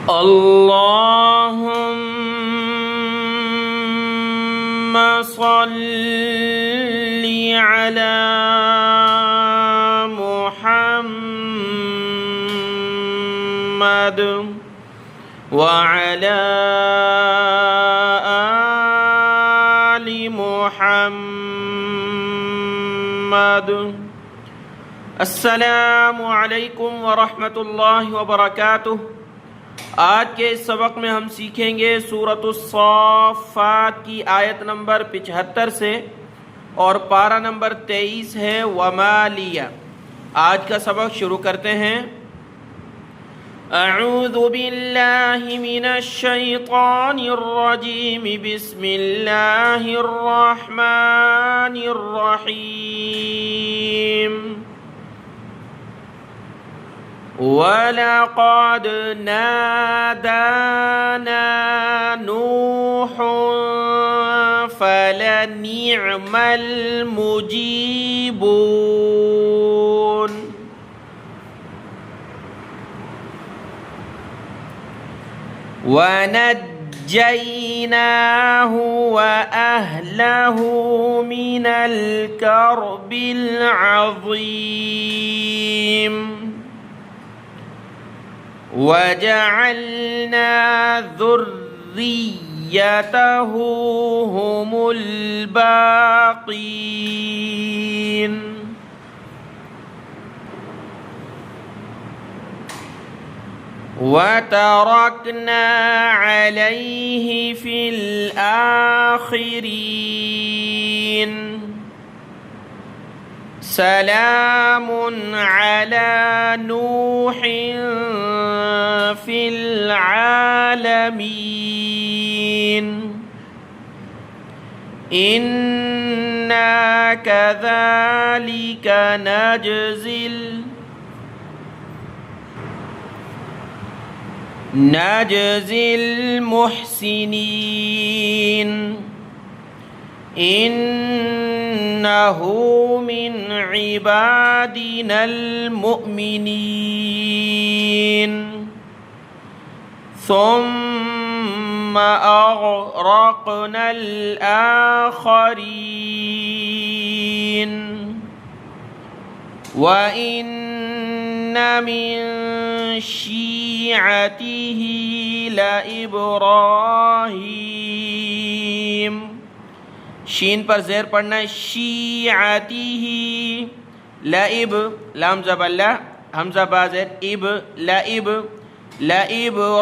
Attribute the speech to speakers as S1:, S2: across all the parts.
S1: اللهم صل على محمد وعلى آل محمد। अस्सलामु अलैकुम वरहमतुल्लाहि वबरकातुह। आज के इस सबक में हम सीखेंगे सूरतुस्साफ़ात की आयत नंबर 75 से और पारा नंबर 23 है वमालिया। आज का सबक शुरू करते हैं। अऊज़ु बिल्लाहि मिनश शैतानिर रजीम, बिस्मिल्लाहिर रहमानिर रहीम। वलक़द नादाना नूह फलनिअमल मुजीबून। वनज्जयनाहु वअहलहु मिनल कर्बिल अज़ीम। वजअलना ज़ुर्रियतहु हुमुल बाक़ीन। वतरकना अलैहि फ़िल आख़िरीन। सलामुन अला नूहिन फ़िल आलमीन। इन्ना कज़ालिक नजज़िल मुहसिनीन। इन्नहु मिन इबादिनल मुअमिनीन। सुम्मा अग़रक़नल आख़रीन। व इन्न मिन शिअतिही लइब्राहीम। शीन पर ज़ेर पढ़ना है। शिअतिही लइब लाम ज़बल्ला हमज़ा बाज़ेर इब लइब लइब्राहीम।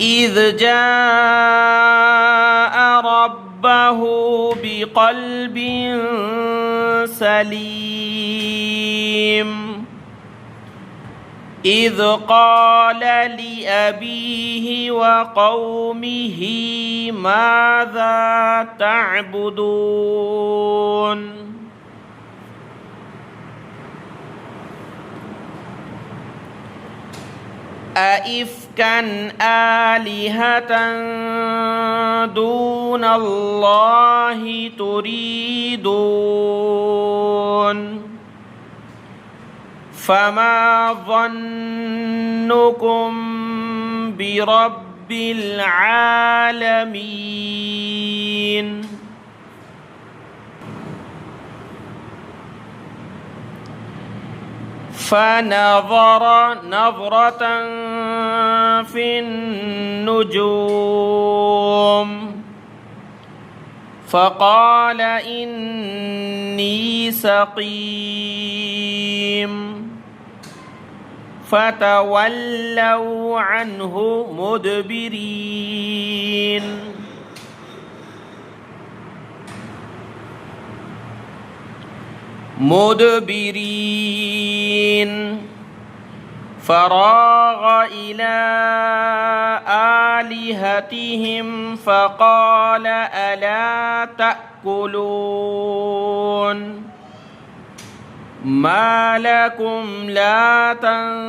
S1: इज़ जाअ रब्बहु बिक़ल्बिन सलीम। इज़ क़ाल लिअबीहि व क़ौमिहि माज़ा तअबुदून। अइफ़्कन आलिहतन दूनल्लाहि तुरीदून। फमा ज़न्नुकुम बिरब्बिल आलमीन। फनज़र नज़रतन फ़िन्नुजूम। फ़क़ाल इन्नी सक़ीम। फ़तवल्लौ अन्हु मुदबिरीन। फ़राग़ इला आलिहतिहिम फ़क़ाल अला तअकुलून। मा लकुम ला तंतिक़ून।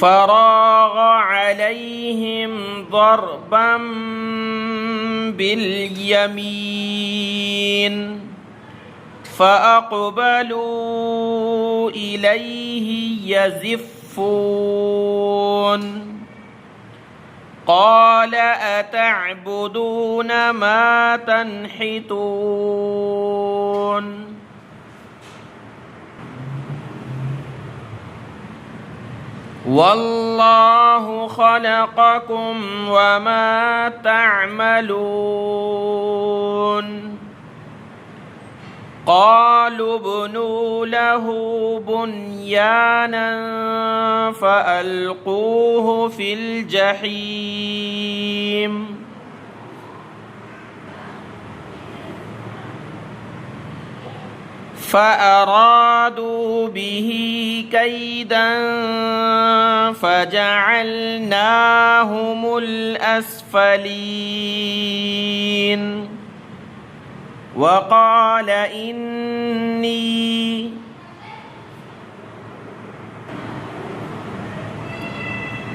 S1: فراغ عليهم ضربا باليمين فأقبلوا إليه يزفون قال أتعبدون ما تنحتون والله خلقكم وما تعملون قالوا ابنوا له بنيانا فألقوه في الجحيم فأرادوا به كيدا فجعلناهم الأسفلين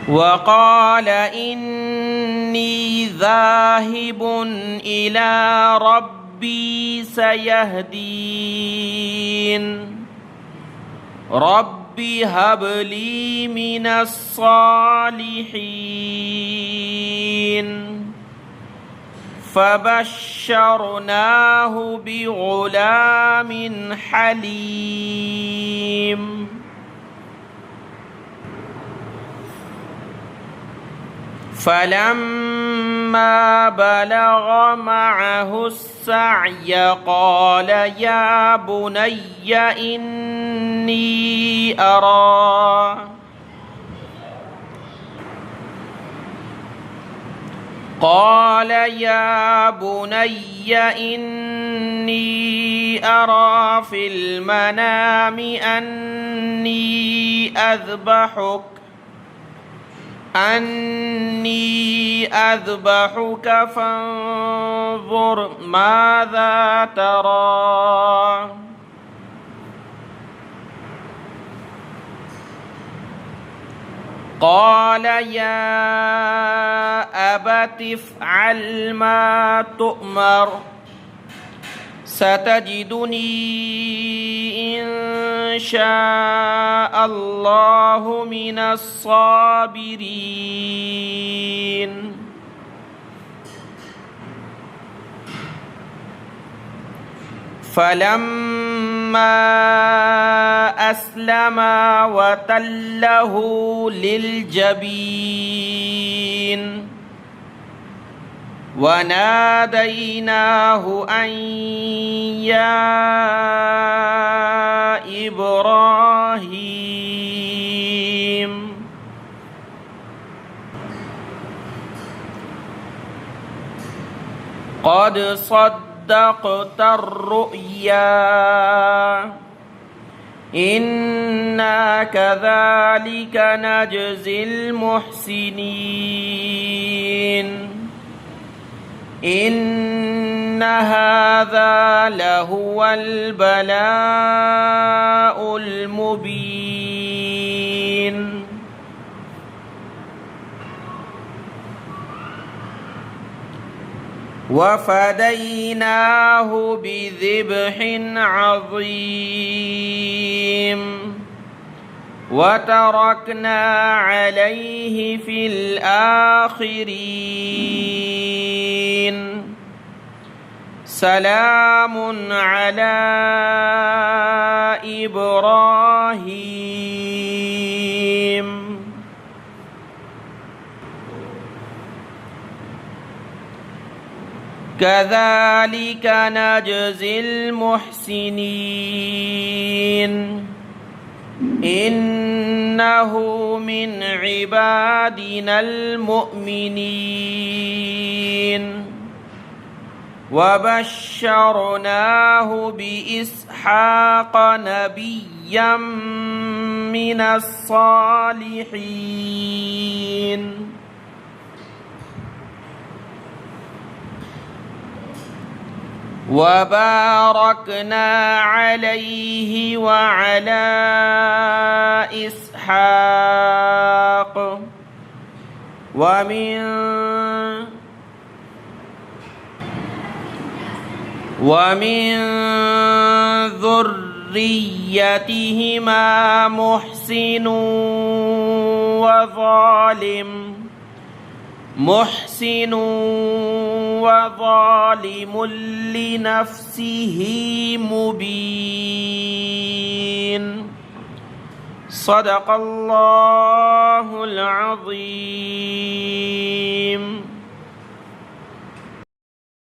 S1: وقال إني ذاهب إلى ربي سيهدين رب هب لي من الصالحين فبشرناه بغلام حليم فلما بلغ معه السعي قال يا بني إني أرى في المنام أني أذبحك فانظر ماذا ترى قال يا أبت افعل ما تؤمر ستجدني إن شاء الله من الصابرين فلما أسلما وتله للجبين وناديناه أن يا إبراهيم قد صدقت الرؤيا إنا كذلك نجزي المحسنين إن هذا لهو البلاء المبين وفديناه بذبح عظيم وتركنا عليه في الآخرين سلام على إبراهيم كذلك نجزي المحسنين إنه من عبادنا المؤمنين وبشرناه بإسحاق نبيا من الصالحين وباركنا عليه وعلى إسحاق إسحاق ومن ذريتهما محسن وظالم لنفسه مبين. صدق الله العظيم.